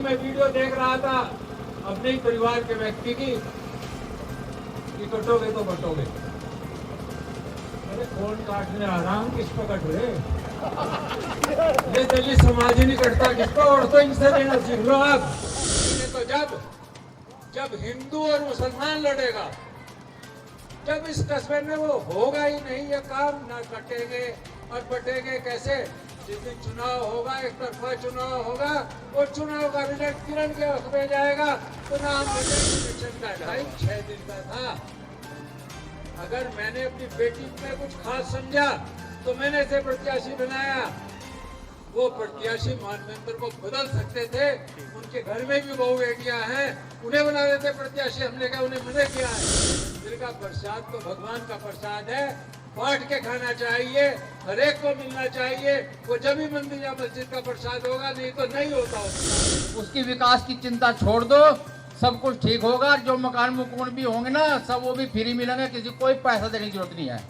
मैं वीडियो देख रहा था अपने ही परिवार के व्यक्ति की कि कटोगे तो बटोगे। अरे फोन काटने आराम किस पर कट रहे? ये दलित समाज ही नहीं कटता किसको, और तो इनसे लेना सीख लो आप। तो जब हिंदू और मुसलमान लड़ेगा, जब इस कस्बे में वो होगा ही नहीं ये काम, ना कटेंगे और बटेंगे कैसे। जिस दिन चुनाव होगा, एक तरफा चुनाव होगा, और चुनाव का रिजल्ट किरण के हक में जाएगा तो नाम इलेक्शन का टाइम 6 दिन का था। अगर मैंने अपनी बेटी में कुछ खास समझा तो मैंने इसे प्रत्याशी बनाया। वो प्रत्याशी मानवेंद्र को बदल सकते थे, उनके घर में भी बहु बेटियां हैं, उन्हें बना देते प्रत्याशी। हमने कहा उन्हें मना किया है। मंदिर का प्रसाद तो भगवान का प्रसाद है, बांट के खाना चाहिए, हर एक को मिलना चाहिए। वो जब भी मंदिर या मस्जिद का प्रसाद होगा, नहीं तो नहीं होता। उसकी विकास की चिंता छोड़ दो, सब कुछ ठीक होगा। जो मकान मुकून भी होंगे ना, सब वो भी फ्री मिलेंगे, किसी कोई पैसा देने की जरूरत नहीं है।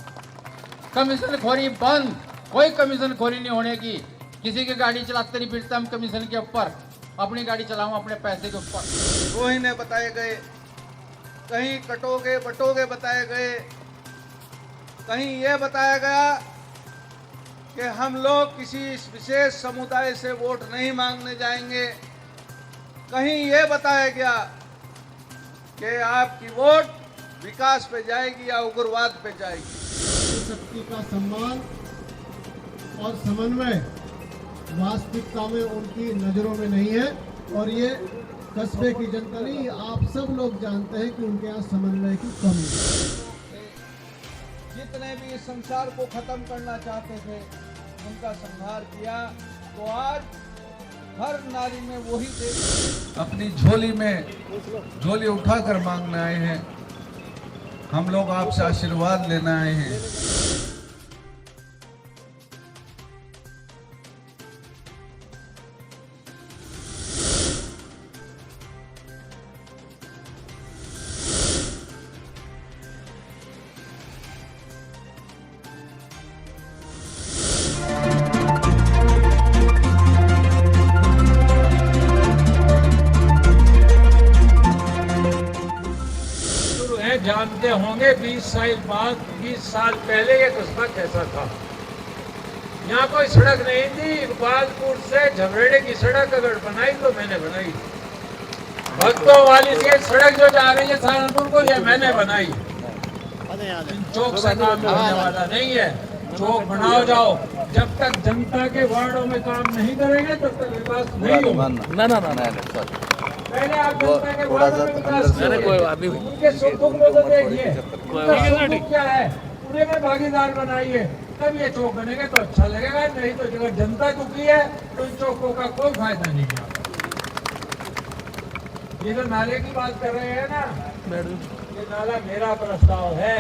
कमीशन खोरी बंद, कोई कमीशन खोरी नहीं होने की। किसी की गाड़ी चलाते नहीं फिरते हम कमीशन के ऊपर, अपनी गाड़ी चलाऊं अपने पैसे के ऊपर। रोहिणी बताए गए, कहीं कटोगे बटोगे बताए गए, कहीं ये बताया गया कि हम लोग किसी विशेष समुदाय से वोट नहीं मांगने जाएंगे, कहीं ये बताया गया कि आपकी वोट विकास पे जाएगी या उग्रवाद पे जाएगी। शक्ति का सम्मान और समन्वय वास्तविकता में उनकी नजरों में नहीं है, और ये कस्बे की जनता नहीं, आप सब लोग जानते हैं कि उनके यहाँ समन्वय की कमी है। जितने भी इस संसार को खत्म करना चाहते थे उनका संहार किया, तो आज हर नारी में वही देख अपनी झोली में झोली उठाकर मांगने आए हैं। हम लोग आपसे आशीर्वाद लेने आए हैं। जानते होंगे 20 साल पहले ये कस्बा कैसा था। यहाँ कोई सड़क नहीं थी। इकबालपुर से झबरेड़े की सड़क अगर बनाई तो मैंने बनाई। भक्तों वाली से सड़क जो जा रही है सहारनपुर को, ये मैंने बनाई। चौक से काम होने वाला नहीं है। चौक बनाओ जाओ, जब तक जनता के वार्डों में काम नहीं करेंगे तब तक विकास नहीं होगा। ना पहले आप जनता के वार्डों में विकास करिए, उनके सुख दुख में तो देखिए, उनका सुख दुख क्या है उन्हें में भागीदार बनाइए, तब ये चौक बनेगा तो अच्छा लगेगा। नहीं तो अगर जनता दुखी है तो इन चौकों का कोई फायदा नहीं है। ये जो नाले की बात कर रहे हैं ना, ये नाला मेरा प्रस्ताव है,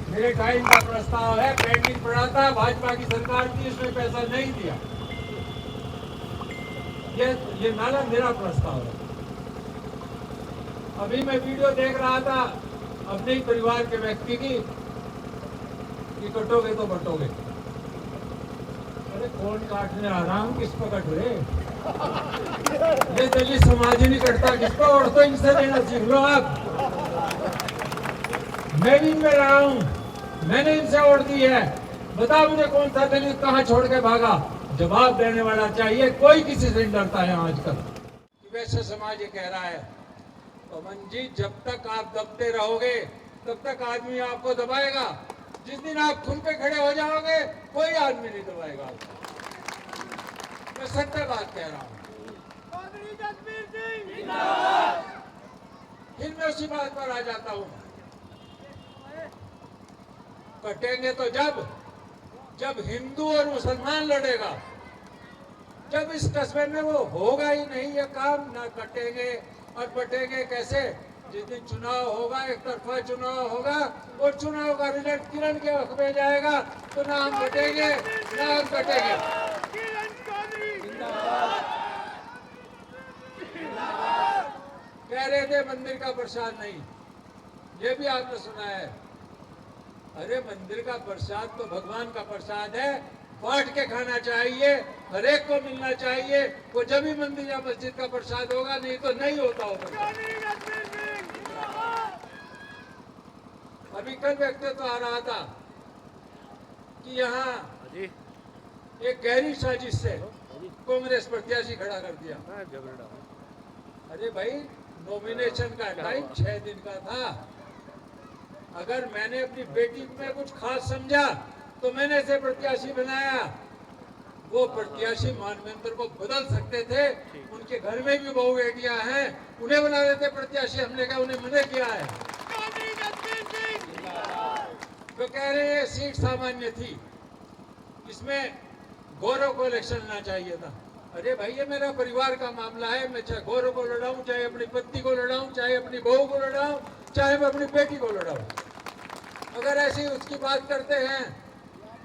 मेरे टाइम का प्रस्ताव है। पेंडिंग पड़ा था, भाजपा की सरकार थी, इसने पैसा नहीं दिया। ये नाला मेरा प्रस्ताव है। अभी मैं वीडियो देख रहा था अपने ही परिवार के व्यक्ति की कि कटोगे तो बटोगे। अरे फोन काटने आराम किस पर कट रहे? ये दलित समाज ही नहीं कटता किसको, और तो इनसे लेना सीख लो आप। मैं भी इनमें रहा हूं, मैंने इनसे वोट दी है। बताओ मुझे कौन सा दलित कहां छोड़ के भागा? जवाब देने वाला चाहिए। कोई किसी से नहीं डरता है आजकल। वैसे समाज ये कह रहा है, पवन जी जब तक आप दबते रहोगे तब तक आदमी आपको दबाएगा। जिस दिन आप खुल पे खड़े हो जाओगे कोई आदमी नहीं दबाएगा आपको। मैं सत्य बात कह रहा हूँ। फिर मैं उसी बात पर आ जाता हूँ। कटेंगे तो जब हिंदू और मुसलमान लड़ेगा, जब इस कस्बे में वो होगा ही नहीं ये काम, ना कटेंगे और बटेंगे कैसे। जिस दिन चुनाव होगा, एक तरफा चुनाव होगा, और चुनाव का रिजल्ट किरण के हक में जाएगा तो ना हम बटेंगे ना हम कटेंगे। कह रहे थे मंदिर का प्रसाद नहीं, ये भी आपने सुना है। अरे मंदिर का प्रसाद तो भगवान का प्रसाद है, बांट के खाना चाहिए, हर एक को मिलना चाहिए। वो जब ही मंदिर या मस्जिद का प्रसाद होगा, नहीं तो नहीं होता होगा। अभी कल व्यक्तित्व आ रहा था कि यहाँ एक गहरी साजिश से कांग्रेस प्रत्याशी खड़ा कर दिया। अरे भाई, नॉमिनेशन का टाइम 6 दिन का था। अगर मैंने अपनी बेटी में कुछ खास समझा तो मैंने इसे प्रत्याशी बनाया। वो प्रत्याशी मानवेंद्र को बदल सकते थे, उनके घर में भी बहू बेटियां हैं, उन्हें बना देते प्रत्याशी। हमने कहा उन्हें मना किया है। तो कह रहे हैं सीट सामान्य थी, इसमें गौरव को इलेक्शन लेना चाहिए था। अरे भाई, ये मेरा परिवार का मामला है। मैं चाहे गौरव को लड़ाऊं, चाहे अपनी पत्नी को लड़ाऊं, चाहे अपनी बहू को लड़ाऊं, चाहे मैं अपनी बेटी को लड़ाऊं। अगर ऐसी उसकी बात करते हैं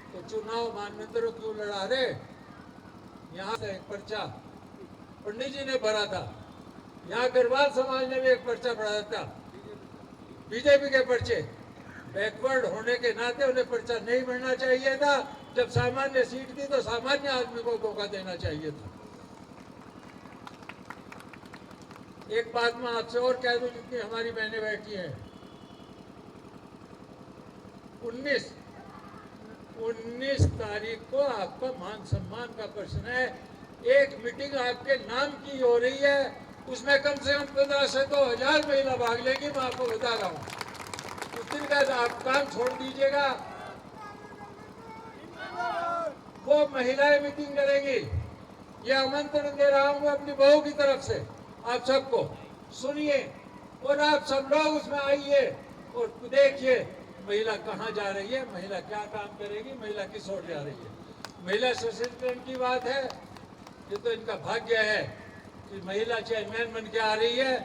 तो चुनाव मानवेंद्र क्यों लड़ा रहे? यहाँ से एक पर्चा पंडित जी ने भरा था, यहाँ गढ़वाल समाज ने भी एक पर्चा भरा था। बीजेपी के पर्चे बैकवर्ड होने के नाते उन्हें पर्चा नहीं भरना चाहिए था। जब सामान्य सीट थी तो सामान्य आदमी को मौका देना चाहिए था। एक बात मैं आपसे और कह दूं, जितनी हमारी बहनें बैठी हैं, 19 तारीख को आपका मान सम्मान का प्रश्न है। एक मीटिंग आपके नाम की हो रही है, उसमें कम से कम 15 से 2000 महिला भाग लेंगी। मैं आपको बता रहा हूँ, उस दिन का आप काम छोड़ दीजिएगा। वो महिलाएं मीटिंग करेंगी। ये आमंत्रण दे रहा हूँ मैं अपनी बहू की तरफ से, आप सबको सुनिए और आप सब लोग उसमें आइए और देखिए महिला कहाँ जा रही है, महिला क्या काम करेगी, महिला किस ओर जा रही है। महिला सशक्तिकरण की बात है, ये तो इनका भाग्य है कि महिला चेयरमैन बन के आ रही है।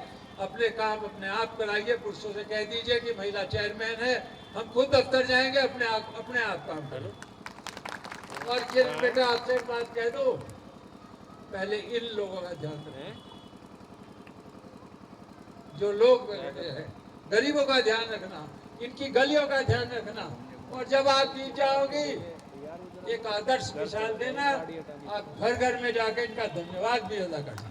अपने काम अपने आप कराइए, पुरुषों से कह दीजिए कि महिला चेयरमैन है, हम खुद दफ्तर जाएंगे, अपने आप काम करो। और फिर बेटा आपसे एक बात कह दो, पहले इन लोगों का ध्यान रखें, जो लोग हैं, गरीबों का ध्यान रखना, इनकी गलियों का ध्यान रखना। और जब आप जीत जाओगी, एक आदर्श मिसाल देना, आप घर घर में जाकर इनका धन्यवाद भी अदा करना।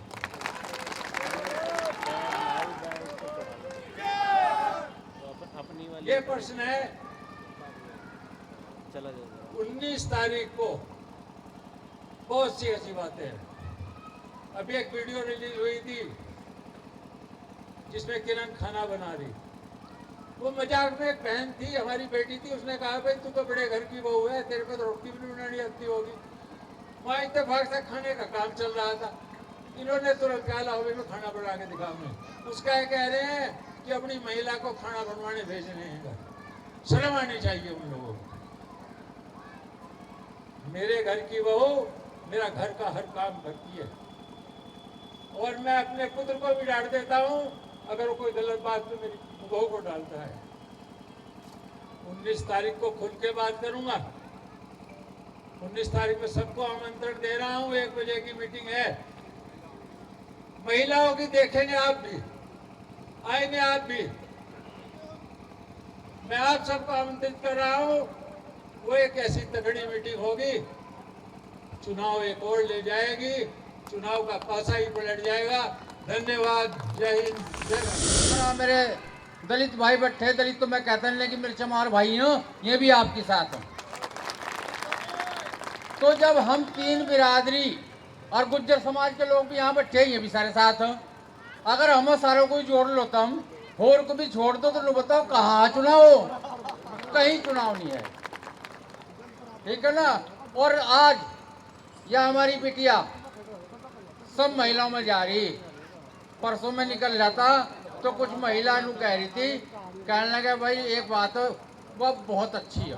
ये प्रश्न है 19 तारीख को बहुत सी ऐसी बातें हैं। अभी एक वीडियो रिलीज हुई थी जिसमें किरण खाना बना रही। वो मजाक में एक बहन थी, हमारी बेटी थी, उसने कहा भाई तू तो बड़े घर की बहू है, तेरे को तो रोटी भी बनानी आती होगी। वहाँ इत्तेफाक से खाने का काम चल रहा था, इन्होंने तुरंत कहा लाओ मैं खाना बना के दिखाऊंगा। उसका ये कह रहे हैं कि अपनी महिला को खाना बनवाने भेज रहे हैं घर। शर्म आनी चाहिए उन लोगों को। मेरे घर की बहू मेरा घर का हर काम करती है और मैं अपने पुत्र को भी डांट देता हूँ अगर वो कोई गलत बात तो मेरी बहू को डालता है। 19 तारीख को खुल के बात करूंगा। 19 तारीख को सबको आमंत्रण दे रहा हूँ, 1 बजे की मीटिंग है। महिलाओं की देखेंगे आप भी, आएंगे आप भी। मैं आप सबको आमंत्रित कर रहा हूँ। वो एक ऐसी तगड़ी मीटिंग होगी, चुनाव एक और ले जाएगी, चुनाव का पासा ही पलट जाएगा। धन्यवाद, जय हिंद, जय भारत। मेरे दलित भाई बैठे, दलित तो मैं कहता नहीं, लेकिन मेरे चमार भाई हो, ये भी आपके साथ हो। तो जब हम 3 बिरादरी और गुज्जर समाज के लोग भी यहाँ बैठे, ये भी सारे साथ हो, अगर हम सारों को जोड़ लो, तुम और को भी छोड़ दो, तो लो बताओ कहाँ चुनाव? कहीं चुनाव नहीं है, ठीक है ना। और आज यह हमारी बिटिया सब महिलाओं में जा रही। परसों में निकल जाता तो कुछ महिला नु कह रही थी, कहने लगे भाई एक बात वह बहुत अच्छी है,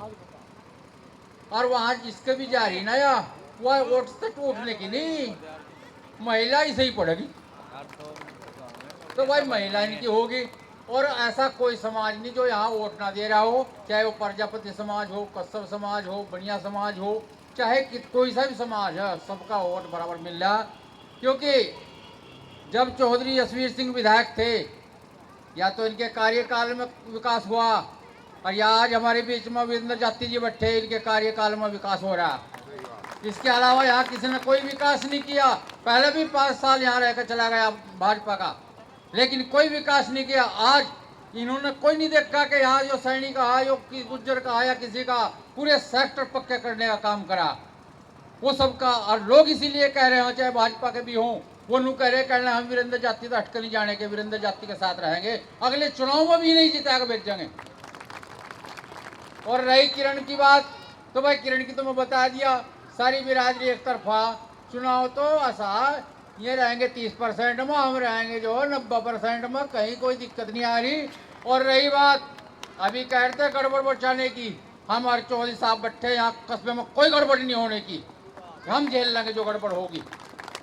और वहाँ जिसके भी जा रही ना या वह वोट से टूटने की नहीं, महिला ही सही पड़ेगी। तो भाई महिला इनकी होगी। और ऐसा कोई समाज नहीं जो यहाँ वोट ना दे रहा हो, चाहे वो प्रजापति समाज हो, कश्यप समाज हो, बनिया समाज हो, चाहे कोई सा भी समाज है, सबका वोट बराबर मिल रहा। क्योंकि जब चौधरी जसवीर सिंह विधायक थे, या तो इनके कार्यकाल में विकास हुआ, और या आज हमारे बीच में वीरेंद्र जाति जी बैठे, इनके कार्यकाल में विकास हो रहा। इसके अलावा यहाँ किसी ने कोई विकास नहीं किया। पहले भी 5 साल यहाँ रहकर चला गया भाजपा का, लेकिन कोई विकास नहीं किया। आज इन्होंने कोई नहीं देखा कि यहाँ जो सैनिक का है, जो गुज्जर का है या किसी का, पूरे सेक्टर पक्के करने का काम करा वो सबका। और लोग इसीलिए कह रहे हैं, चाहे भाजपा के भी हों, वो नू कह रहे कहना हम वीरेंद्र जाति तो हटकर नहीं जाने के, वीरेंद्र जाति के साथ रहेंगे, अगले चुनाव में भी नहीं जीता बेच जाएंगे। और रही किरण की बात, तो भाई किरण की तो मैं बता दिया, सारी बिरादरी एक तरफा। चुनाव तो ऐसा ये रहेंगे 30% में, हम रहेंगे जो 90% में, कहीं कोई दिक्कत नहीं आ रही। और रही बात अभी कहते गड़बड़ बचाने की, हम और चौधरी साहब बैठे यहाँ कस्बे में, कोई गड़बड़ नहीं होने की, हम झेल लेंगे जो गड़बड़ होगी,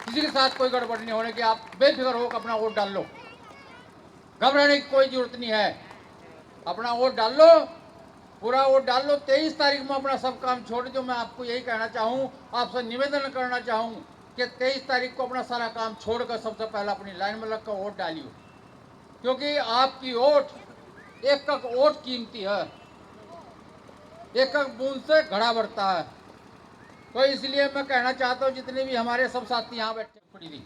किसी के साथ कोई गड़बड़ नहीं होने की। आप बेफिक्र होकर अपना वोट डाल लो, घबराने की कोई जरूरत नहीं है। अपना वोट डाल लो, पूरा वोट डाल लो। 23 तारीख में अपना सब काम छोड़ दो। मैं आपको यही कहना चाहूँ, आपसे निवेदन करना चाहूँ कि 23 तारीख को अपना सारा काम छोड़कर सबसे पहले अपनी लाइन में लगकर वोट डालियो, क्योंकि आपकी वोट एक वोट कीमती है, एक बूंद से घड़ा भरता है। तो इसलिए मैं कहना चाहता हूँ जितने भी हमारे सब साथी यहाँ बैठे पड़ी थी,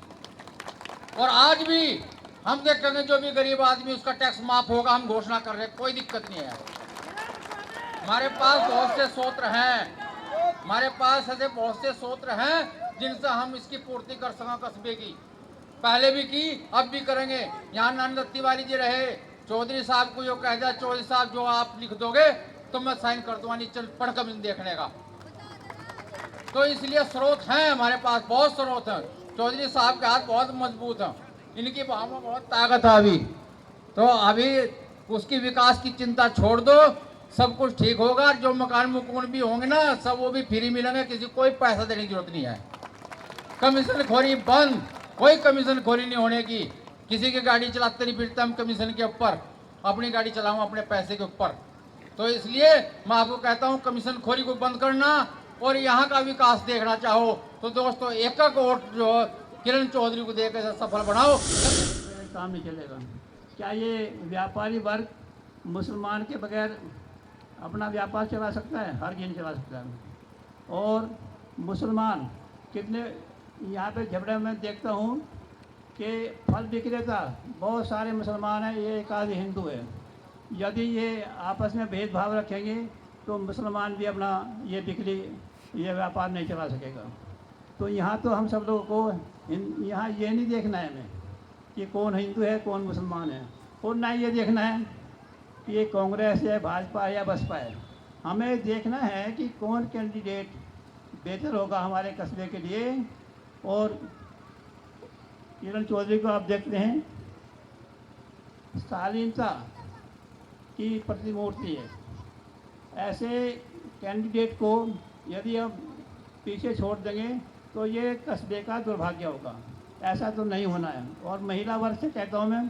और आज भी हम देखेंगे जो भी गरीब आदमी उसका टैक्स माफ होगा, हम घोषणा कर रहे हैं, कोई दिक्कत नहीं है। हमारे पास बहुत से सूत्र हैं, हमारे पास ऐसे बहुत से सूत्र हैं जिनसे हम इसकी पूर्ति कर सकें कस्बे की। पहले भी की, अब भी करेंगे। यहाँ नंद तिवारी जी रहे, चौधरी साहब को जो कह दिया, चौधरी साहब जो आप लिख दोगे तो मैं साइन कर दूंगा, नीचे पढ़कर देखने का। तो इसलिए स्रोत हैं हमारे पास, बहुत स्रोत हैं। चौधरी साहब के हाथ बहुत मजबूत हैं, इनकी बाहों में बहुत ताकत है अभी। तो अभी उसकी विकास की चिंता छोड़ दो, सब कुछ ठीक होगा। जो मकान मुकून भी होंगे ना, सब वो भी फ्री मिलेंगे, किसी कोई पैसा देने की जरूरत नहीं है। कमीशन खोरी बंद, कोई कमीशन खोरी नहीं होने की। किसी की गाड़ी चलाते नहीं फिरते हम कमीशन के ऊपर, अपनी गाड़ी चलाऊं अपने पैसे के ऊपर। तो इसलिए मैं आपको कहता हूं कमीशन खोरी को बंद करना और यहाँ का विकास देखना चाहो तो दोस्तों एक वोट जो किरण चौधरी को देकर सफल बनाओ। काम नहीं चलेगा। क्या ये व्यापारी वर्ग मुसलमान के बगैर अपना व्यापार चला सकता है? हर दिन चला सकता है। और मुसलमान कितने यहाँ पे झगड़े में देखता हूँ कि फल विक्रेता बहुत सारे मुसलमान हैं, ये एक आधे हिंदू है। यदि ये आपस में भेदभाव रखेंगे तो मुसलमान भी अपना ये बिक्री ये व्यापार नहीं चला सकेगा। तो यहाँ तो हम सब लोगों को यहाँ ये नहीं देखना है हमें कि कौन हिंदू है कौन मुसलमान है, और ना ये देखना है कि ये कांग्रेस है भाजपा है या बसपा है। हमें देखना है कि कौन कैंडिडेट बेहतर होगा हमारे कस्बे के लिए। और किरण चौधरी को आप देखते हैं, शालीनता की प्रतिमूर्ति है। ऐसे कैंडिडेट को यदि हम पीछे छोड़ देंगे तो ये कस्बे का दुर्भाग्य होगा। ऐसा तो नहीं होना है। और महिला वर्ग से कहता हूँ मैं,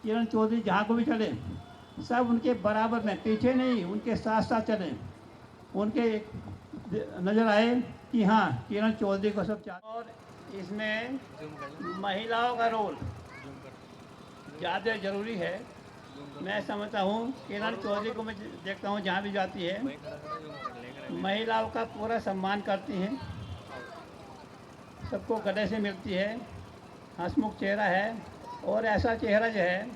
किरण चौधरी जहाँ को भी चले सब उनके बराबर में, पीछे नहीं, उनके साथ साथ चलें, उनके नज़र आए कि हाँ किरण चौधरी को सब चाहते। और इसमें महिलाओं का रोल ज़्यादा ज़रूरी है। मैं समझता हूँ किरण चौधरी को मैं देखता हूँ जहाँ भी जाती है महिलाओं का पूरा सम्मान करती हैं, सबको गले से मिलती है, हंसमुख चेहरा है। और ऐसा चेहरा जो है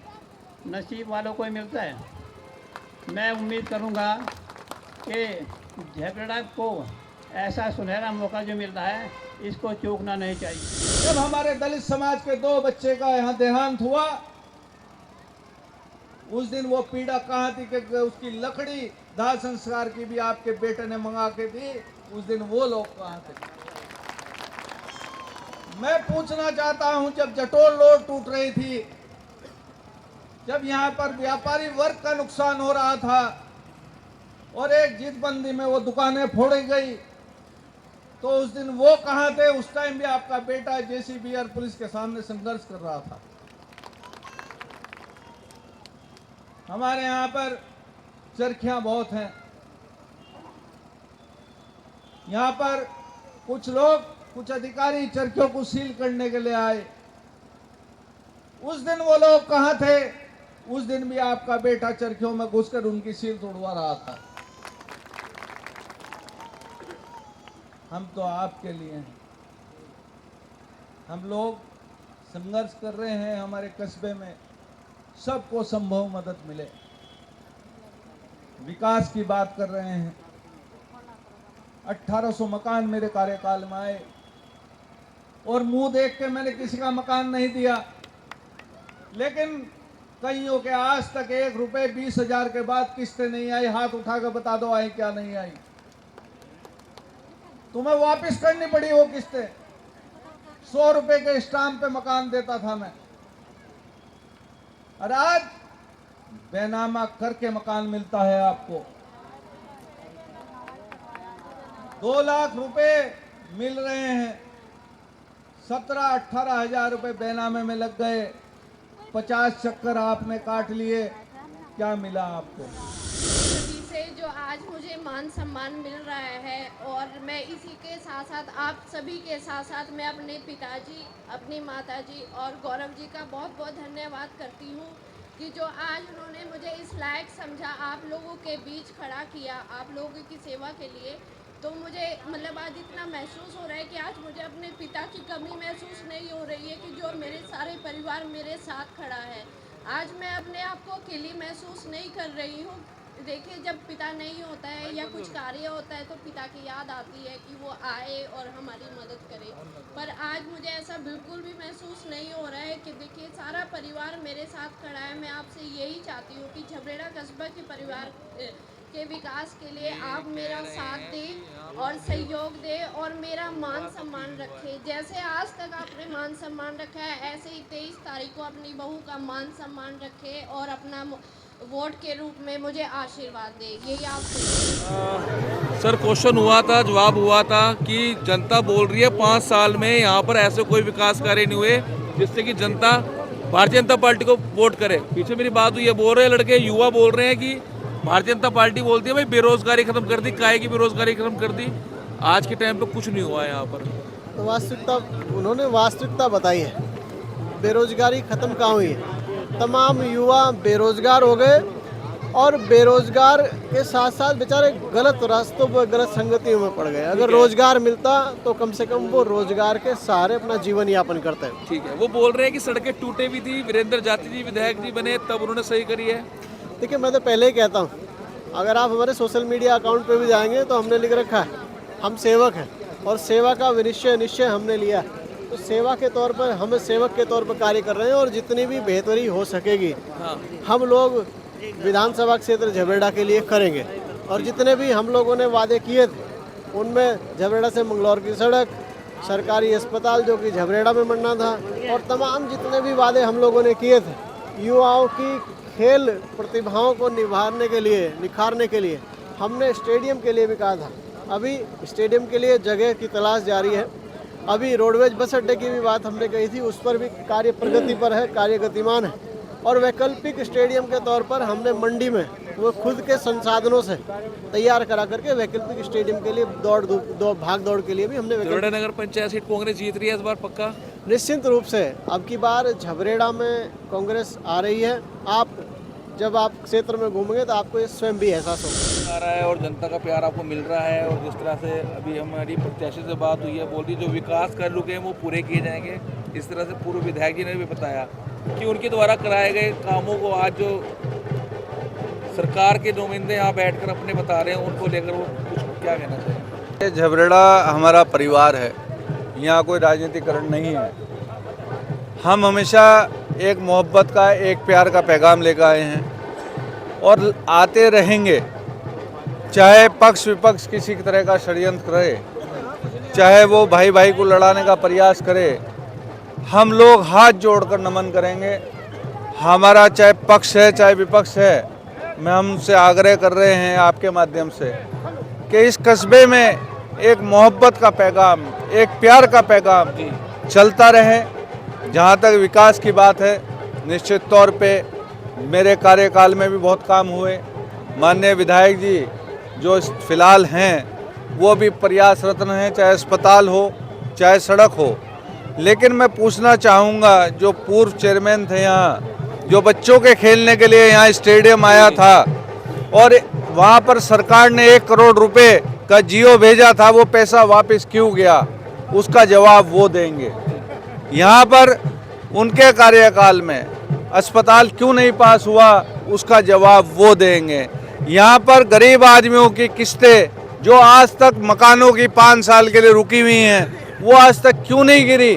नसीब वालों को ही मिलता है। मैं उम्मीद करूँगा कि झगड़ा को ऐसा सुनहरा मौका जो मिल रहा है इसको चूकना नहीं चाहिए। जब हमारे दलित समाज के 2 बच्चे का यहाँ देहांत हुआ उस दिन वो पीड़ा कहाँ थी कि उसकी लकड़ी दाह संस्कार की भी आपके बेटे ने मंगा के दी, उस दिन वो लोग कहाँ थे? मैं पूछना चाहता हूँ, जब जटोल रोड टूट रही थी, जब यहाँ पर व्यापारी वर्ग का नुकसान हो रहा था और एक जिदबंदी में वो दुकानें फोड़ी गई, तो उस दिन वो कहाँ थे? उस टाइम भी आपका बेटा जेसीबी और पुलिस के सामने संघर्ष कर रहा था। हमारे यहाँ पर चरखियां बहुत हैं। यहाँ पर कुछ लोग, कुछ अधिकारी चरखियों को सील करने के लिए आए। उस दिन वो लोग कहाँ थे? उस दिन भी आपका बेटा चरखियों में घुसकर उनकी सील तोड़वा रहा था। हम तो आपके लिए हैं। हम लोग संघर्ष कर रहे हैं हमारे कस्बे में सबको संभव मदद मिले, विकास की बात कर रहे हैं। 1800 मकान मेरे कार्यकाल में आए और मुंह देख के मैंने किसी का मकान नहीं दिया, लेकिन कईयों के आज तक 1 रुपए 20,000 के बाद किस्तें नहीं आई। हाथ उठा कर बता दो आई क्या नहीं आई। तुम्हें वापस करनी पड़ी वो किस्तें। 100 रुपए के स्टाम्प पे मकान देता था मैं, और आज बेनामा करके मकान मिलता है आपको। 2 लाख रुपए मिल रहे हैं, 17-18 हजार रुपए बेनामे में लग गए, 50 चक्कर आपने काट लिए, क्या मिला आपको? सभी से जो आज मुझे मान सम्मान मिल रहा है, और मैं इसी के साथ साथ आप सभी के साथ साथ मैं अपने पिताजी, अपनी माताजी और गौरव जी का बहुत बहुत धन्यवाद करती हूँ कि जो आज उन्होंने मुझे इस लायक समझा, आप लोगों के बीच खड़ा किया, आप लोगों की सेवा के लिए। तो मुझे मतलब आज इतना महसूस हो रहा है कि आज मुझे अपने पिता की कमी महसूस नहीं हो रही है कि जो मेरे सारे परिवार मेरे साथ खड़ा है। आज मैं अपने आप को अकेली महसूस नहीं कर रही हूँ। देखिए, जब पिता नहीं होता है या कुछ कार्य होता है तो पिता की याद आती है कि वो आए और हमारी मदद करे, पर आज मुझे ऐसा बिल्कुल भी महसूस नहीं हो रहा है कि देखिए सारा परिवार मेरे साथ खड़ा है। मैं आपसे यही चाहती हूँ कि झबरेड़ा कस्बा के परिवार के विकास के लिए आप मेरा साथ दें और सहयोग दें और मेरा मान सम्मान रखें। जैसे आज तक आपने मान सम्मान रखा है, ऐसे ही 23 तारीख को अपनी बहू का मान सम्मान रखें और अपना वोट के रूप में मुझे आशीर्वाद दें। यही आपसे। सर, क्वेश्चन हुआ था, जवाब हुआ था कि जनता बोल रही है 5 साल में यहाँ पर ऐसे कोई विकास कार्य नहीं हुए जिससे कि जनता भारतीय जनता पार्टी को वोट करे। पीछे मेरी बात हुई है, बोल रहे लड़के युवा बोल रहे हैं कि भारतीय जनता पार्टी बोलती है भाई बेरोजगारी खत्म कर दी, काहे की बेरोजगारी खत्म कर दी। आज के टाइम पे कुछ नहीं हुआ है यहाँ पर। तो वास्तविकता, उन्होंने वास्तविकता बताई है। बेरोजगारी खत्म कहाँ हुई है? तमाम युवा बेरोजगार हो गए और बेरोजगार के साथ साथ बेचारे गलत रास्तों पर, गलत संगतियों में पड़ गए। अगर रोजगार मिलता तो कम से कम वो रोजगार के सहारे अपना जीवन यापन करते हैं। ठीक है, वो बोल रहे हैं कि सड़कें टूटे भी थी, वीरेंद्र जाति जी विधायक जी बने तब उन्होंने सही करी है। देखिए, मैं तो पहले ही कहता हूँ, अगर आप हमारे सोशल मीडिया अकाउंट पे भी जाएंगे तो हमने लिख रखा है हम सेवक हैं और सेवा का निश्चय हमने लिया। तो सेवा के तौर पर हम सेवक के तौर पर कार्य कर रहे हैं और जितनी भी बेहतरी हो सकेगी हम लोग विधानसभा क्षेत्र झबरेड़ा के लिए करेंगे। और जितने भी हम लोगों ने वादे किए थे उनमें झबरेड़ा से मंगलौर की सड़क, सरकारी अस्पताल जो कि झबरेड़ा में बनना था, और तमाम जितने भी वादे हम लोगों ने किए थे, युवाओं की खेल प्रतिभाओं को निखारने के लिए हमने स्टेडियम के लिए भी कहा था। अभी स्टेडियम के लिए जगह की तलाश जारी है। अभी रोडवेज बस अड्डे की भी बात हमने कही थी, उस पर भी कार्य प्रगति पर है, कार्य गतिमान है। और वैकल्पिक स्टेडियम के तौर पर हमने मंडी में वो खुद के संसाधनों से तैयार करा करके वैकल्पिक स्टेडियम के लिए भाग दौड़ के लिए भी हमने नगर पंचायत सीट कांग्रेस जीत रही है इस बार पक्का? निश्चित रूप से अब की बार झबरेड़ा में कांग्रेस आ रही है। आप जब आप क्षेत्र में घूमेंगे तो आपको ये स्वयं भी एहसास होगा। आ रहा है और जनता का प्यार आपको मिल रहा है। और जिस तरह से अभी हमारी प्रत्याशी से बात हुई है, बोल रही जो विकास कर रुके हैं वो पूरे किए जाएंगे। इस तरह से पूर्व विधायक जी ने भी बताया कि उनके द्वारा कराए गए कामों को आज जो सरकार के नुमाइंदे यहाँ बैठकर अपने बता रहे हैं, उनको लेकर वो कुछ क्या कहना चाहिए? झबरेड़ा हमारा परिवार है, यहाँ कोई राजनीतिकरण नहीं है। हम हमेशा एक मोहब्बत का, एक प्यार का पैगाम लेकर आए हैं और आते रहेंगे। चाहे पक्ष विपक्ष किसी तरह का षड्यंत्र करे, चाहे वो भाई भाई को लड़ाने का प्रयास करे, हम लोग हाथ जोड़कर नमन करेंगे। हमारा चाहे पक्ष है चाहे विपक्ष है, मैं हमसे आग्रह कर रहे हैं आपके माध्यम से कि इस कस्बे में एक मोहब्बत का पैगाम, एक प्यार का पैगाम चलता रहे। जहाँ तक विकास की बात है, निश्चित तौर पे मेरे कार्यकाल में भी बहुत काम हुए। माननीय विधायक जी जो फिलहाल हैं वो भी प्रयासरत हैं, चाहे अस्पताल हो चाहे सड़क हो। लेकिन मैं पूछना चाहूँगा, जो पूर्व चेयरमैन थे यहाँ, जो बच्चों के खेलने के लिए यहाँ स्टेडियम आया था और वहाँ पर सरकार ने 1 करोड़ रुपए का जियो भेजा था वो पैसा वापस क्यों गया, उसका जवाब वो देंगे। यहाँ पर उनके कार्यकाल में अस्पताल क्यों नहीं पास हुआ, उसका जवाब वो देंगे। यहाँ पर गरीब आदमियों की किस्तें जो आज तक मकानों की 5 साल के लिए रुकी हुई हैं, वो आज तक क्यों नहीं गिरी,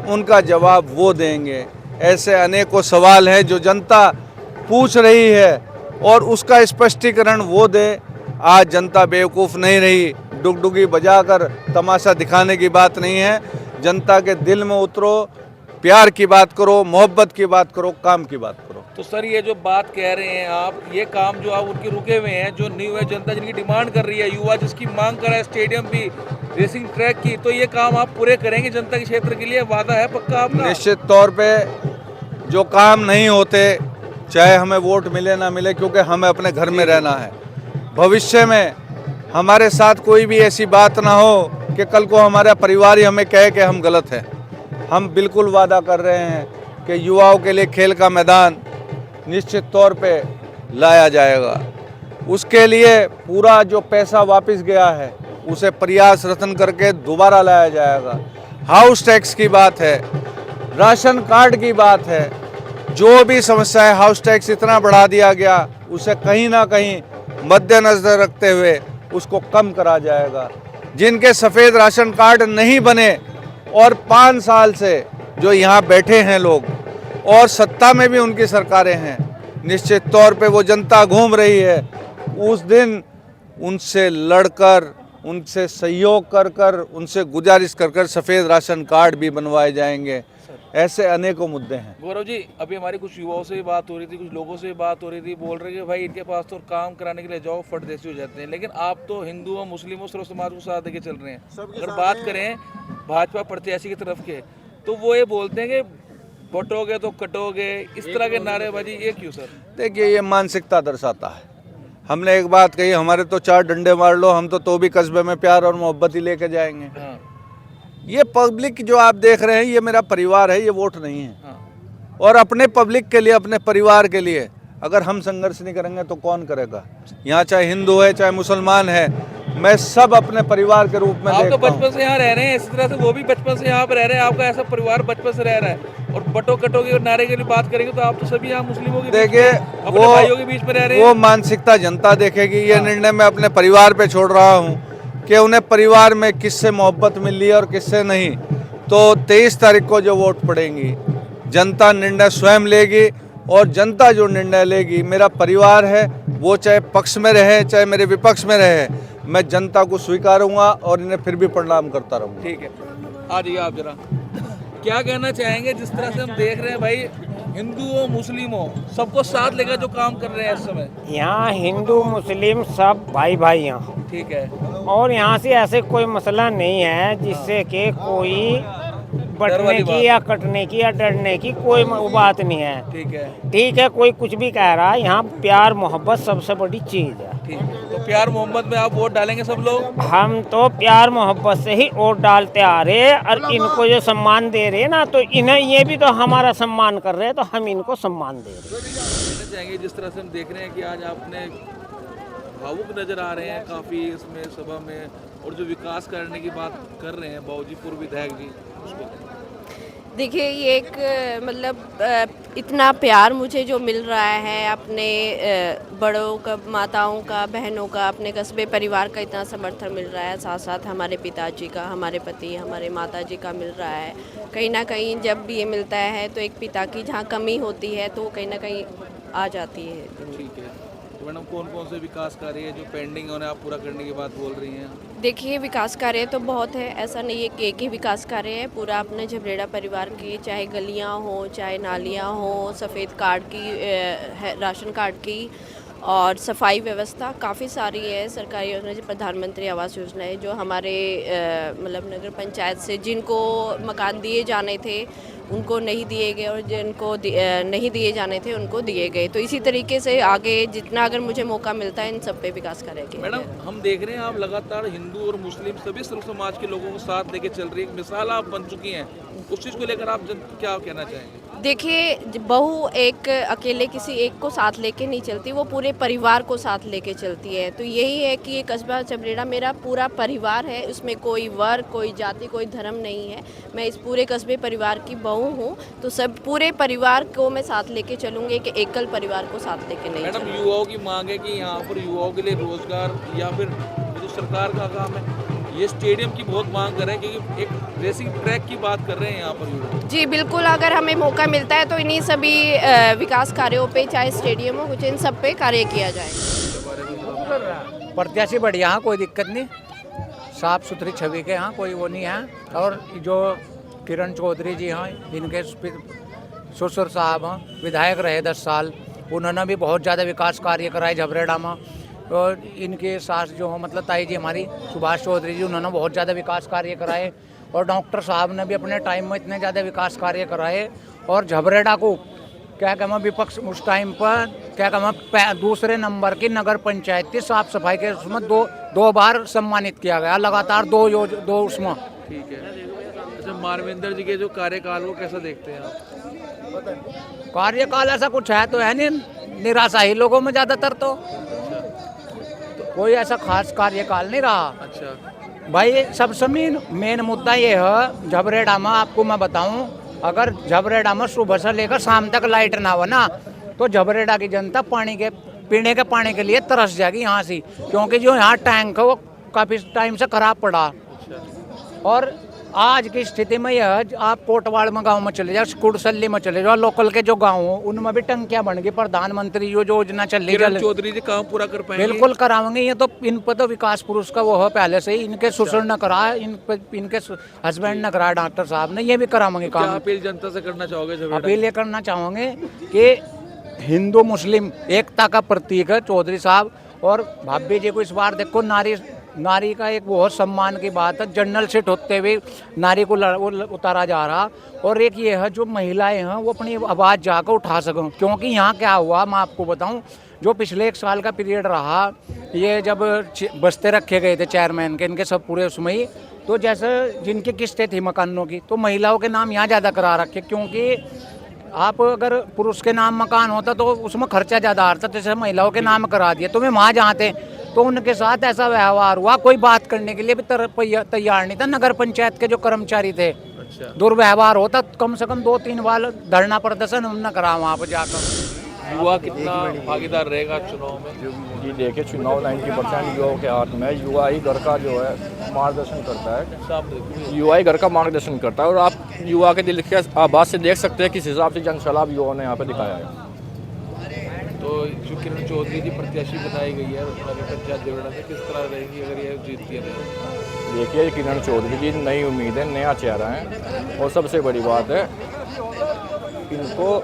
उनका जवाब वो देंगे। ऐसे अनेकों सवाल हैं जो जनता पूछ रही है और उसका स्पष्टीकरण वो दे। आज जनता बेवकूफ़ नहीं रही, डुगडुगी बजाकर तमाशा दिखाने की बात नहीं है। जनता के दिल में उतरो, प्यार की बात करो, मोहब्बत की बात करो, काम की बात करो। तो सर ये जो बात कह रहे हैं आप, ये काम जो आप उनके रुके हुए हैं, जो न्यू है जनता जिनकी डिमांड कर रही है, युवा जिसकी मांग कर रहा है स्टेडियम भी, रेसिंग ट्रैक की, तो ये काम आप पूरे करेंगे जनता के क्षेत्र के लिए, वादा है पक्का आपका? निश्चित तौर पे जो काम नहीं होते, चाहे हमें वोट मिले ना मिले, क्योंकि हमें अपने घर में रहना है। भविष्य में हमारे साथ कोई भी ऐसी बात ना हो कि कल को हमारा परिवार ही हमें कहे कि हम गलत हैं। हम बिल्कुल वादा कर रहे हैं कि युवाओं के लिए खेल का मैदान निश्चित तौर पे लाया जाएगा। उसके लिए पूरा जो पैसा वापस गया है उसे प्रयास रत्न करके दोबारा लाया जाएगा। हाउस टैक्स की बात है, राशन कार्ड की बात है, जो भी समस्या है, हाउस टैक्स इतना बढ़ा दिया गया, उसे कहीं ना कहीं मद्देनजर रखते हुए उसको कम करा जाएगा। जिनके सफ़ेद राशन कार्ड नहीं बने और 5 साल से जो यहाँ बैठे हैं लोग और सत्ता में भी उनकी सरकारें हैं, निश्चित तौर पे वो जनता घूम रही है, उस दिन उनसे लड़कर, उनसे सहयोग कर कर, उनसे गुजारिश कर कर सफ़ेद राशन कार्ड भी बनवाए जाएंगे। ऐसे अनेकों मुद्दे हैं। गौरव जी, अभी हमारी कुछ युवाओं से भी बात हो रही थी, कुछ लोगों से भी बात हो रही थी, बोल रहे कि भाई इनके पास तो काम कराने के लिए जाओ फटदेसी हो जाते हैं, लेकिन आप तो हिंदुओं, मुस्लिमों, सर्व समाज को साथ देके चल रहे हैं। अगर बात करें भाजपा प्रत्याशी की तरफ के, तो वो ये बोलते हैं कि बटोगे तो कटोगे, इस तरह के नारेबाजी, ये क्यों सर? देखिए, ये मानसिकता दर्शाता है। हमने एक बात कही, हमारे तो 4 डंडे मार लो, हम तो भी कस्बे में प्यार और मोहब्बत ही लेके जाएंगे। हाँ। ये पब्लिक जो आप देख रहे हैं, ये मेरा परिवार है, ये वोट नहीं है। हाँ। और अपने पब्लिक के लिए, अपने परिवार के लिए अगर हम संघर्ष नहीं करेंगे तो कौन करेगा? यहाँ चाहे हिंदू है, चाहे मुसलमान है, मैं सब अपने परिवार के रूप में आप तो देखता हूँ। बचपन से यहाँ रह रहे हैं, इसी तरह से वो भी बचपन से यहाँ पे रह रहे हैं, आपका ऐसा परिवार बचपन से रह रहा है, और बटो कटोगे और नारे के लिए बात करेंगे तो आप तो सभी यहाँ मुस्लिमों के देखिए, अपने भाइयों के बीच में रह रहे हैं। वो मानसिकता जनता देखेगी। ये निर्णय मैं अपने परिवार पे छोड़ रहा हूँ कि उन्हें परिवार में किससे मोहब्बत मिल रही है और किससे नहीं। तो 23 तारीख को जो वोट पड़ेंगी, जनता निर्णय स्वयं लेगी, और जनता जो निर्णय लेगी, मेरा परिवार है, वो चाहे पक्ष में रहे चाहे मेरे विपक्ष में रहे, मैं जनता को स्वीकारूंगा और इन्हें फिर भी प्रणाम करता रहूँगा। ठीक है, आ जाइए आप जरा, क्या कहना चाहेंगे? जिस तरह से हम देख रहे हैं भाई, हिंदुओं मुस्लिमों सबको साथ लेकर जो काम कर रहे हैं इस समय, यहाँ हिंदू मुस्लिम सब भाई भाई यहाँ, ठीक है, और यहाँ से ऐसे कोई मसला नहीं है जिससे कि कोई बटने की या कटने की या डरने की कोई बात नहीं है। ठीक है, कोई कुछ भी कह रहा है, यहाँ प्यार मोहब्बत सबसे बड़ी चीज़ है। ठीक है, तो प्यार मोहब्बत में आप वोट डालेंगे सब लोग? हम तो प्यार मोहब्बत से ही वोट डालते आ रहे हैं, और इनको जो सम्मान दे रहे हैं ना, तो इन्हें ये भी तो हमारा सम्मान कर रहे हैं, तो हम इनको सम्मान दे रहे हैं। चाहेंगे जिस तरह से हम देख रहे हैं कि आज आपने भावुक नजर आ रहे हैं काफ़ी इसमें सभा में, और जो विकास करने की बात कर रहे हैं बाबूजी पूर्व विधायक जी, उसको देखिए, ये एक मतलब इतना प्यार मुझे जो मिल रहा है अपने बड़ों का, माताओं का, बहनों का, अपने कस्बे परिवार का इतना समर्थन मिल रहा है, साथ साथ हमारे पिताजी का, हमारे पति, हमारे माताजी का मिल रहा है। कहीं ना कहीं जब भी ये मिलता है तो एक पिता की जहाँ कमी होती है तो वो कहीं ना कहीं आ जाती है। ठीक है, तो मैडम कौन कौन से विकास कार्य है जो पेंडिंग है, उन्हें आप पूरा करने की बात बोल रही हैं? देखिए, विकास कार्य तो बहुत है, ऐसा नहीं है कि एक ही विकास कार्य है। पूरा अपने झबरेड़ा परिवार की, चाहे गलियां हो, चाहे नालियां हो, सफ़ेद कार्ड की, राशन कार्ड की, और सफाई व्यवस्था काफ़ी सारी है। सरकारी योजना, प्रधानमंत्री आवास योजना है, जो हमारे मतलब नगर पंचायत से जिनको मकान दिए जाने थे उनको नहीं दिए गए, और जिनको नहीं दिए जाने थे उनको दिए गए। तो इसी तरीके से आगे जितना अगर मुझे मौका मिलता है इन सब पे विकास करेंगे। मैडम, हम देख रहे हैं आप लगातार हिंदू और मुस्लिम सभी सर्व समाज के लोगों को साथ लेके चल रही है, एक मिसाल आप बन चुकी हैं, उस चीज़ को लेकर आप क्या कहना चाहेंगे? देखिए, बहू एक अकेले किसी एक को साथ लेके नहीं चलती, वो पूरे परिवार को साथ लेके चलती है। तो यही है कि ये कस्बा चबरेड़ा मेरा पूरा परिवार है, उसमें कोई वर्ग, कोई जाति, कोई धर्म नहीं है। मैं इस पूरे कस्बे परिवार की बहू हूँ, तो सब पूरे परिवार को मैं साथ लेके चलूँगी, कि एकल परिवार को साथ लेके नहीं। मैडम, युवाओं की मांग है कि यहाँ पर युवाओं के लिए रोजगार या फिर जो सरकार का काम है, ये स्टेडियम की बहुत मांग कर रहे हैं, क्योंकि एक रेसिंग ट्रैक की बात कर रहे हैं यहाँ पर युवा। जी बिल्कुल, अगर हमें मौका मिलता है तो इन्हीं सभी विकास कार्यों पे, चाहे स्टेडियम हो, कुछ इन सब पे कार्य किया जाए। प्रत्याशी बढ़िया है, कोई दिक्कत नहीं, साफ सुथरी छवि के यहाँ कोई वो नहीं है। और जो किरण चौधरी जी हैं, इनके ससुर साहब हैं, विधायक रहे 10 साल, उन्होंने भी बहुत ज़्यादा विकास कार्य कराए झबरेड़ा में। और इनके सास जो हो, मतलब ताई जी हमारी सुभाष चौधरी जी, उन्होंने बहुत ज़्यादा विकास कार्य कराए। और डॉक्टर साहब ने भी अपने टाइम में इतने ज़्यादा विकास कार्य कराए। और झबरेड़ा को क्या कहना, विपक्ष उस टाइम पर क्या कहना, दूसरे नंबर की नगर पंचायत की साफ सफाई के उसमें दो बार सम्मानित किया गया, लगातार दो उसमें। ठीक है। अच्छा, मानवेंद्र जी के जो कार्यकाल को कैसा देखते हैं आप? कार्यकाल ऐसा कुछ है तो है नहीं, निराशा ही लोगों में ज़्यादातर, तो कोई ऐसा खास कार्यकाल नहीं रहा। अच्छा भाई, सबसे मेन मुद्दा ये है झबरेड़ा में, आपको मैं बताऊं, अगर झबरेड़ा में सुबह से लेकर शाम तक लाइट ना हो ना, तो झबरेड़ा की जनता पीने के पानी के लिए तरस जाएगी यहाँ से, क्योंकि जो यहाँ टैंक है वो काफ़ी टाइम से खराब पड़ा। और आज की स्थिति में यह, आप कोटवाड़ में गांव में चले जाओ, कुड़सल्ली में चले जाओ, लोकल के जो गांव हो उनमें भी टंकियां बन गई। प्रधानमंत्री जो योजना चल रही है, चौधरी जी काम पूरा कर पाएंगे? बिल्कुल कराएंगे। ये तो इन पर तो विकास पुरुष का वो है पहले से ही, इनके ससुर ने करा, इनके हस्बैंड ने करा, डॉक्टर साहब ने, ये भी कराएंगे काम। क्या अपील जनता से करना चाहोगे? अपील ये करना चाहोगे कि हिंदू मुस्लिम एकता का प्रतीक है चौधरी साहब। और भाभी जी को इस बार देखो, नारी का एक बहुत सम्मान की बात है, जनरल सीट होते हुए नारी को उतारा जा रहा। और एक ये है, जो महिलाएं हैं वो अपनी आवाज़ जाकर उठा सकें। क्योंकि यहाँ क्या हुआ, मैं आपको बताऊं, जो पिछले 1 साल का पीरियड रहा, ये जब बस्ते रखे गए थे चेयरमैन के, इनके सब पूरे उसमें ही, तो जैसे जिनकी किस्तें थी मकानों की, तो महिलाओं के नाम यहाँ ज़्यादा करा रखे। क्योंकि आप अगर पुरुष के नाम मकान होता तो उसमें खर्चा ज़्यादा आता, जैसे महिलाओं के नाम करा दिया। तो मैं वहाँ जहाँ थे तो उनके साथ ऐसा व्यवहार हुआ, कोई बात करने के लिए भी तैयार नहीं था। नगर पंचायत के जो कर्मचारी थे, दुर्व्यवहार होता, कम से कम 2-3 बार धरना प्रदर्शन हमने करा वहाँ पर जाकर। युवा कितना भागीदार रहेगा चुनाव में? जी देखिए, चुनाव 90% युवाओं के हाथ में। युवा ही घर का जो है मार्गदर्शन करता है, युवा ही घर का मार्गदर्शन करता है। और आप युवा के दिल के आवाज़ से देख सकते हैं किस हिसाब से जनसलाब युवाओं ने यहाँ पे दिखाया है। तो जो किरण चौधरी जी प्रत्याशी बनाई गई है नगर पंचायत झबरेड़ा से, किस तरह रहेगी अगर ये जीतती है? देखिए, किरण चौधरी जी नई उम्मीद है, नया चेहरा है। और सबसे बड़ी बात है, इनको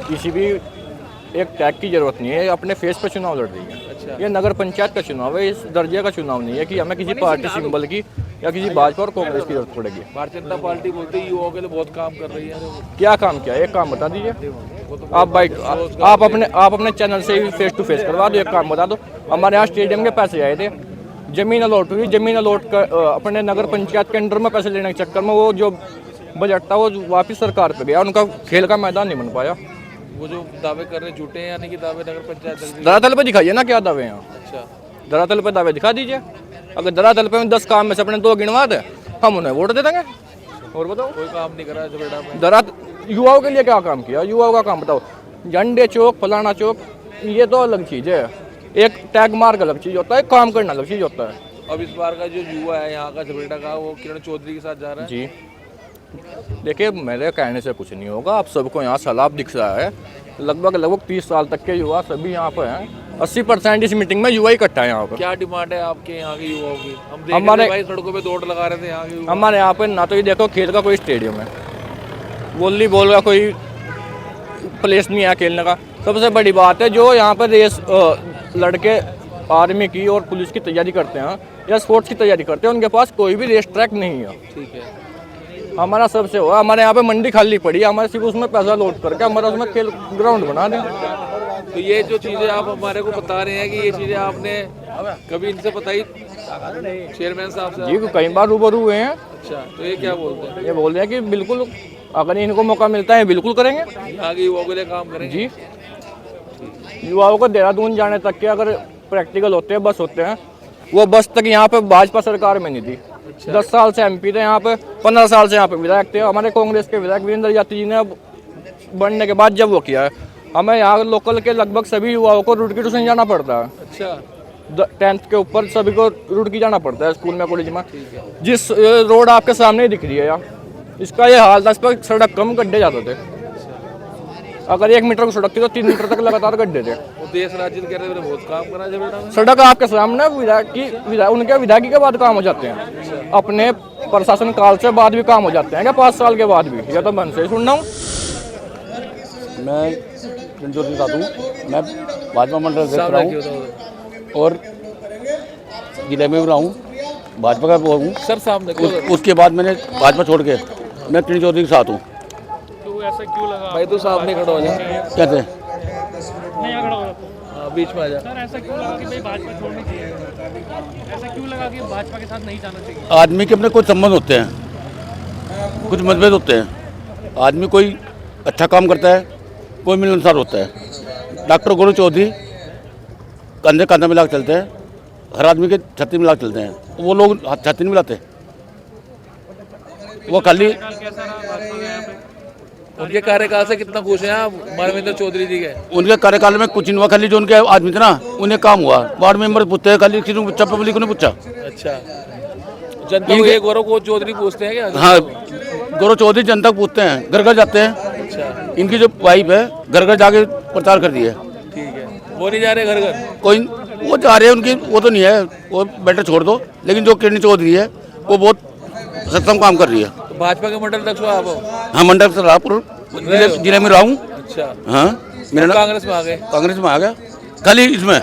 किसी भी एक टैग की जरूरत नहीं है, अपने फेस पे चुनाव लड़ रही है। अच्छा। ये नगर पंचायत का चुनाव है, इस दर्जे का चुनाव नहीं है कि हमें किसी पार्टी सिंबल की या किसी भाजपा और कांग्रेस की जरूरत पड़ेगी। भारतीय जनता पार्टी बोलते हैं युवाओं के लिए बहुत काम कर रही है। क्या काम किया, एक काम बता दीजिए आप भाई, आप अपने चैनल से ही फेस टू फेस करवा दो, एक काम बता दो। हमारे यहाँ स्टेडियम के पैसे आए थे, जमीन अलॉट हुई, जमीन अलॉट कर अपने नगर पंचायत के अंडर में पैसे लेने के चक्कर में वो जो बजट था वो वापस सरकार पे गया, उनका खेल का मैदान नहीं बन पाया। वो जो दावे कर रहे झूठे हैं, यानी कि दावे नगर पंचायत धरातल पे दिखाइए ना क्या दावे हैं। अच्छा, धरातल पे दावे दिखा दीजिए। अगर धरातल पे 10 काम में से अपने 2 गिनवा दे, हम उन्हें वोट दे देंगे। और बताओ, कोई काम नहीं करा झबरेड़ा में। युवाओं के लिए क्या काम किया, युवाओं का काम बताओ। झंडे चौक, फलाना चौक, ये तो अलग चीज़ है। एक टैग मार्क अलग चीज़ होता है, काम करना अलग चीज़ होता है। अब इस बार का जो युवा है यहाँ का झबरेड़ा का, वो किरण चौधरी के साथ जा रहा है। जी देखिए, मेरे कहने से कुछ नहीं होगा, आप सबको यहाँ सैलाब दिख रहा है। लगभग 30 साल तक के युवा सभी यहाँ पर हैं। 80% इस मीटिंग में युवा इकट्ठा है यहाँ पर। क्या डिमांड है आपके यहाँ के युवाओं की? हम देख रहे थे भाई सड़कों पे दौड़ लगा रहे थे यहाँ के। हमारे यहाँ पे ना तो ये देखो खेल का कोई स्टेडियम है, वॉलीबॉल का कोई प्लेस नहीं है खेलने का। सबसे बड़ी बात है, जो यहाँ पर रेस लड़के आर्मी की और पुलिस की तैयारी करते हैं या स्पोर्ट्स की तैयारी करते हैं, उनके पास कोई भी रेस ट्रैक नहीं है। ठीक है, हमारा सबसे हुआ, हमारे यहाँ पे मंडी खाली पड़ी है, हमारे सिर्फ उसमें पैसा लोड करके हमारा उसमें खेल ग्राउंड बना दें। तो ये जो चीज़ें आप हमारे को बता रहे हैं कि ये चीज़ें आपने कभी इनसे बताई चेयरमैन साहब से? जी कई बार रूबरू हुए हैं। अच्छा, तो ये क्या बोलते हैं? ये बोल रहे हैं कि बिल्कुल अगर इनको मौका मिलता है बिल्कुल करेंगे आगे युवाओं के लिए काम करेंगे। जी। युवाओं को देहरादून जाने तक के अगर प्रैक्टिकल होते हैं, बस होते हैं, वो बस तक यहाँ पे भाजपा सरकार में नहीं थी। 10 साल से MP थे यहाँ पे, 15 साल से यहाँ पे विधायक थे। हमारे कांग्रेस के विधायक वीरेंद्र यात्री जी ने बनने के बाद जब वो किया है, हमें यहाँ लोकल के लगभग सभी युवाओं को रुड़की ट्यूशन जाना पड़ता है। अच्छा। 10th के ऊपर सभी को रुड़की जाना पड़ता है स्कूल में, कॉलेज में। जिस रोड आपके सामने ही दिख रही है यार, इसका ये हाल था, इस पर सड़क कम गड्ढे जाते थे। अगर 1 मीटर की सड़क थी तो 3 मीटर तक लगातार गड्ढे थे। वो देश राज्य कह रहे बहुत काम करा जब बेटा। सड़क आपके सामने उनके विधायकी के बाद काम हो जाते हैं, अपने प्रशासन काल से बाद भी काम हो जाते हैं क्या 5 साल के बाद भी? या तो मन से सुन रहा हूँ मैं रंजोर के साथ हूँ। मैं भाजपा मंडल देख रहा हूँ और जिले में भी रहा हूँ, भाजपा का हूँ सर। सामने उसके बाद मैंने भाजपा छोड़ के मैं किरण चौधरी के साथ हूँ। तो ऐसा क्यों लगा भाई? तो सामने खड़ा हो जाए। कैसे नहीं खड़ा हो जाता, बीच में आ जा। सर ऐसा क्यों लगा कि भाई भाजपा छोड़नी चाहिए? ऐसा क्यों लगा कि भाजपा के साथ नहीं जाना चाहिए? आदमी के अपने कुछ संबंध होते हैं, कुछ मतभेद होते हैं। आदमी कोई अच्छा काम करता है, कोई मिलनसार होता है। डॉक्टर गौरव चौधरी कंधे कंधा मिला के चलते हैं, हर आदमी के छत्ती मिला के चलते हैं। वो लोग छत्ती नहीं मिलाते, वो खाली उनके कार्यकाल से कितना खुश हैं आप मानवेंद्र चौधरी जी के? उनके कार्यकाल में कुछ नहीं हुआ, खाली जो उनके आदमी थे ना उन्हें काम हुआ। वार्ड मेंबर पूछते हैं, खाली किसी पूछा, पब्लिक ने पूछा। अच्छा, जनता को ये गौरव को चौधरी पूछते हैं क्या? हाँ, गौरव चौधरी जनता को पूछते हैं, घर घर जाते हैं। अच्छा। इनकी जो वाइफ है घर घर जाके प्रचार कर दिया। ठीक है, वो नहीं जा रहे घर घर? कोई वो जा रहे हैं, उनकी वो तो नहीं है, वो बेटर छोड़ दो। लेकिन जो किरण चौधरी है वो बहुत सक्षम काम कर रही है। तो भाजपा के मंडल अध्यक्ष हो आप? हाँ, मंडल से रहा, जिले में रहा हूँ। अच्छा। हाँ, मेरा कांग्रेस में आ गए? कांग्रेस में आ गया, खाली इसमें